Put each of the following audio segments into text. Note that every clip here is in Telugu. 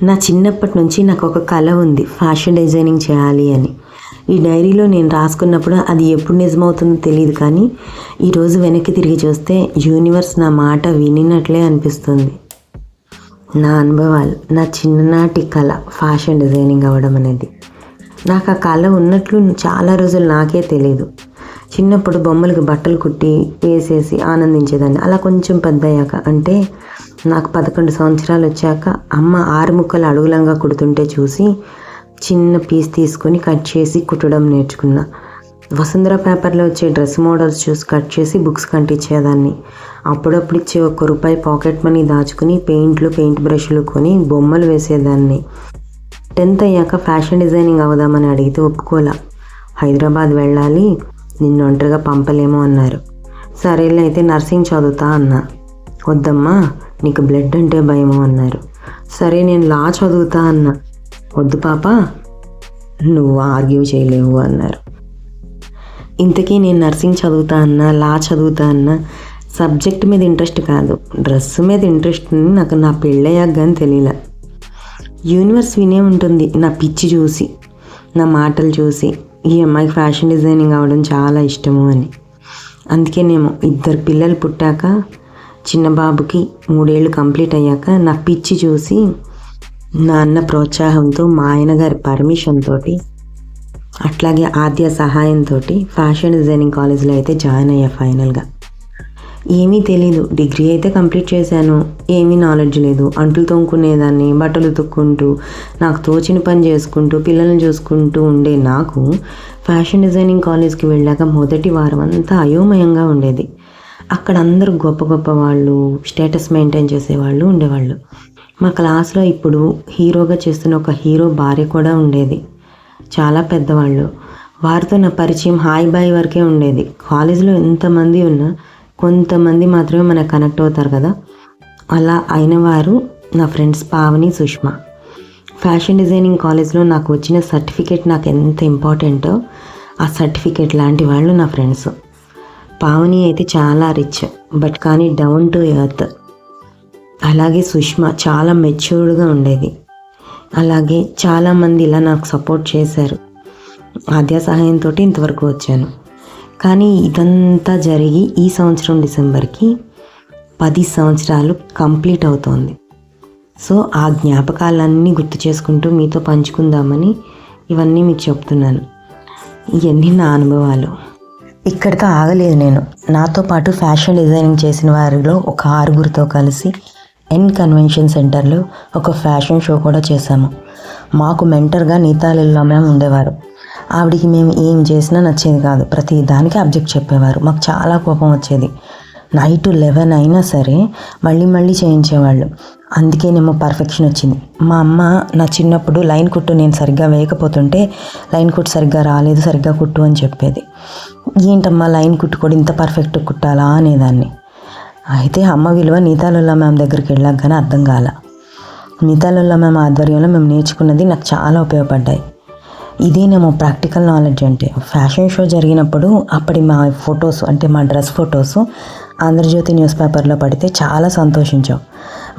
నా చిన్నప్పటి నుంచి నాకు ఒక కల ఉంది, ఫ్యాషన్ డిజైనింగ్ చేయాలి అని. ఈ డైరీలో నేను రాసుకున్నప్పుడు అది ఎప్పుడు నిజమవుతుందో తెలియదు, కానీ ఈరోజు వెనక్కి తిరిగి చూస్తే యూనివర్స్ నా మాట వినినట్లే అనిపిస్తుంది. నా అనుభవాలు, నా చిన్ననాటి కళ ఫ్యాషన్ డిజైనింగ్ అవ్వడం అనేది. నాకు ఆ కళ ఉన్నట్లు చాలా రోజులు నాకే తెలియదు. చిన్నప్పుడు బొమ్మలకు బట్టలు కుట్టి వేసేసి ఆనందించేదాన్ని. అలా కొంచెం పెద్ద అయ్యాక, అంటే నాకు 11 సంవత్సరాలు వచ్చాక అమ్మ 6 ముక్కలు అడుగులంగా కుడుతుంటే చూసి చిన్న పీస్ తీసుకొని కట్ చేసి కుట్టడం నేర్చుకున్నా. వసుంధర పేపర్లో వచ్చే డ్రెస్ మోడల్స్ చూసి కట్ చేసి బుక్స్ కంటించేదాన్ని. అప్పుడప్పుడు ఇచ్చే ₹1 పాకెట్ మనీ దాచుకుని పెయింట్ బ్రష్లు కొని బొమ్మలు వేసేదాన్ని. 10th అయ్యాక ఫ్యాషన్ డిజైనింగ్ అవుదామని అడిగితే ఒప్పుకోలా. హైదరాబాద్ వెళ్ళాలి, నిన్ను ఒంటరిగా పంపలేమో అన్నారు. సరేలే అయితే నర్సింగ్ చదువుతా అన్నా. వద్దమ్మా, నీకు బ్లడ్ అంటే భయమో అన్నారు. సరే నేను లా చదువుతా అన్నా. వద్దు పాప, నువ్వు ఆర్గ్యూ చేయలేవు అన్నారు. ఇంతకీ నేను నర్సింగ్ చదువుతా అన్నా, లా చదువుతా అన్నా సబ్జెక్ట్ మీద ఇంట్రెస్ట్ కాదు, డ్రెస్ మీద ఇంట్రెస్ట్ నాకు నా పెళ్ళయ్యాక కానీ తెలియలే. యూనివర్స్ వినే ఉంటుంది నా పిచ్చి చూసి, నా మాటలు చూసి, ఈ అమ్మాయికి ఫ్యాషన్ డిజైనింగ్ అవ్వడం చాలా ఇష్టము అని. అందుకేనేమో 2 పిల్లలు పుట్టాక, చిన్న బాబుకి 3 ఏళ్ళు కంప్లీట్ అయ్యాక నా పిచ్చి చూసి నా అన్న ప్రోత్సాహంతో, మా ఆయనగారి పర్మిషన్ తోటి, అట్లాగే ఆద్య సహాయంతో ఫ్యాషన్ డిజైనింగ్ కాలేజ్లో అయితే జాయిన్ అయ్యా. ఫైనల్గా ఏమీ తెలీదు, డిగ్రీ అయితే కంప్లీట్ చేశాను. ఏమీ నాలెడ్జ్ లేదు. అంట్లు తోముకునేదాన్ని, బట్టలు ఉతుక్కుంటూ నాకు తోచిన పని చేసుకుంటూ పిల్లల్ని చూసుకుంటూ ఉండే నాకు ఫ్యాషన్ డిజైనింగ్ కాలేజ్కి వెళ్ళాక మొదటి వారం అంతా అయోమయంగా ఉండేది. అక్కడ అందరూ గొప్ప వాళ్ళు, స్టేటస్ మెయింటైన్ చేసేవాళ్ళు ఉండేవాళ్ళు. మా క్లాస్లో ఇప్పుడు హీరోగా చేస్తున్న ఒక హీరో భార్య కూడా ఉండేది. చాలా పెద్దవాళ్ళు. వారితో నా పరిచయం హాయ్ బాయ్ వరకే ఉండేది. కాలేజీలో ఎంతమంది ఉన్నా కొంతమంది మాత్రమే మనకు కనెక్ట్ అవుతారు కదా. అలా అయిన వారు నా friends Pavani, Sushma. Fashion designing కాలేజ్లో నాకు వచ్చిన సర్టిఫికేట్ నాకు ఎంత ఇంపార్టెంటో ఆ సర్టిఫికేట్ లాంటి వాళ్ళు నా ఫ్రెండ్స్. పావని అయితే చాలా రిచ్, బట్ కానీ డౌన్ టు ఎర్త్. అలాగే సుష్మా చాలా మెచ్యూర్డ్గా ఉండేది. అలాగే చాలామంది ఇలా నాకు సపోర్ట్ చేశారు. ఆద్య సహాయంతో ఇంతవరకు వచ్చాను. కానీ ఇదంతా జరిగి ఈ సంవత్సరం డిసెంబర్కి 10 సంవత్సరాలు కంప్లీట్ అవుతోంది. సో ఆ జ్ఞాపకాలన్నీ గుర్తు చేసుకుంటూ మీతో పంచుకుందామని ఇవన్నీ మీకు చెప్తున్నాను. ఇవన్నీ నా అనుభవాలు. ఇక్కడితో ఆగలేదు నేను. నాతో పాటు ఫ్యాషన్ డిజైనింగ్ చేసిన వారిలో ఒక 6గురితో కలిసి ఎన్ కన్వెన్షన్ సెంటర్లో ఒక ఫ్యాషన్ షో కూడా చేశాము. మాకు మెంటర్గా నీతా లిల్లా మ్యామ్ ఉండేవారు. ఆవిడికి మేము ఏం చేసినా నచ్చేది కాదు. ప్రతి దానికి అబ్జెక్ట్ చెప్పేవారు. మాకు చాలా కోపం వచ్చేది. నైట్ 11 అయినా సరే మళ్ళీ చేయించేవాళ్ళు. అందుకేనేమో పర్ఫెక్షన్ వచ్చింది. మా అమ్మ నా చిన్నప్పుడు లైన్ కుట్టు నేను సరిగ్గా వేయకపోతుంటే, లైన్ కుట్టు సరిగ్గా రాలేదు, సరిగ్గా కుట్టు అని చెప్పేది. ఏంటమ్మా లైన్ కుట్టు కూడా ఇంత పర్ఫెక్ట్ కుట్టాలా అనేదాన్ని. అయితే అమ్మ విలువ నీతా లిల్లా మ్యామ్ దగ్గరికి వెళ్ళాక కానీ అర్థం కాల. నీతా లిల్లా మ్యామ్ ఆధ్వర్యంలో మేము నేర్చుకున్నది నాకు చాలా ఉపయోగపడ్డాయి. ఇదేనేమో ప్రాక్టికల్ నాలెడ్జ్ అంటే. ఫ్యాషన్ షో జరిగినప్పుడు అప్పటి మా ఫొటోస్, అంటే మా డ్రెస్ ఫొటోస్ ఆంధ్రజ్యోతి న్యూస్ పేపర్లో పడితే చాలా సంతోషించాం.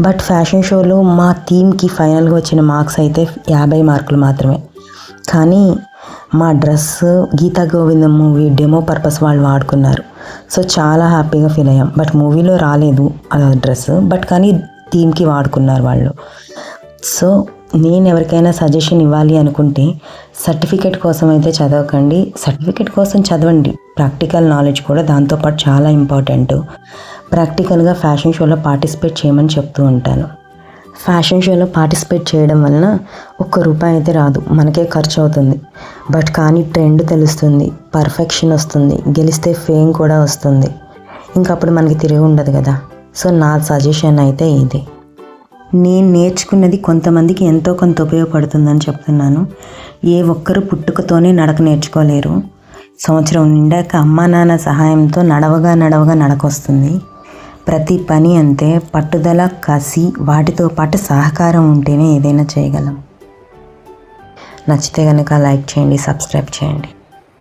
బట్ ఫ్యాషన్ షోలో మా థీమ్కి ఫైనల్గా వచ్చిన మార్క్స్ అయితే 50 మార్కులు మాత్రమే. కానీ మా డ్రెస్ గీతా గోవిందం మూవీ డెమో పర్పస్ వాళ్ళు వాడుకున్నారు. సో చాలా హ్యాపీగా ఫీల్ అయ్యాం. బట్ మూవీలో రాలేదు ఆ డ్రెస్, బట్ కానీ థీమ్కి వాడుకున్నారు వాళ్ళు. సో నేను ఎవరికైనా సజెషన్ ఇవ్వాలి అనుకుంటే, సర్టిఫికేట్ కోసం అయితే చదవకండి. సర్టిఫికేట్ కోసం చదవండి, ప్రాక్టికల్ నాలెడ్జ్ కూడా దాంతోపాటు చాలా ఇంపార్టెంట్. ప్రాక్టికల్గా ఫ్యాషన్ షోలో పార్టిసిపేట్ చేయమని చెప్తూ ఉంటాను. ఫ్యాషన్ షోలో పార్టిసిపేట్ చేయడం వలన ₹1 అయితే రాదు, మనకే ఖర్చు అవుతుంది. బట్ కానీ ట్రెండ్ తెలుస్తుంది, పర్ఫెక్షన్ వస్తుంది, గెలిస్తే ఫేమ్ కూడా వస్తుంది. ఇంకప్పుడు మనకి తిరిగి ఉండదు కదా. సో నా సజెషన్ అయితే ఇది. నేను నేర్చుకున్నది కొంతమందికి ఎంతో కొంత ఉపయోగపడుతుందని చెప్తున్నాను. ఏ ఒక్కరు పుట్టుకతోనే నడక నేర్చుకోలేరు. సంవత్సరం నిండాక అమ్మా నాన్న సహాయంతో నడవగా నడకొస్తుంది. ప్రతి పని అంతే, పట్టుదల, కసి, వాటితో పాటు సహకారం ఉంటేనే ఏదైనా చేయగలం. నచ్చితే కనుక లైక్ చేయండి, సబ్స్క్రైబ్ చేయండి.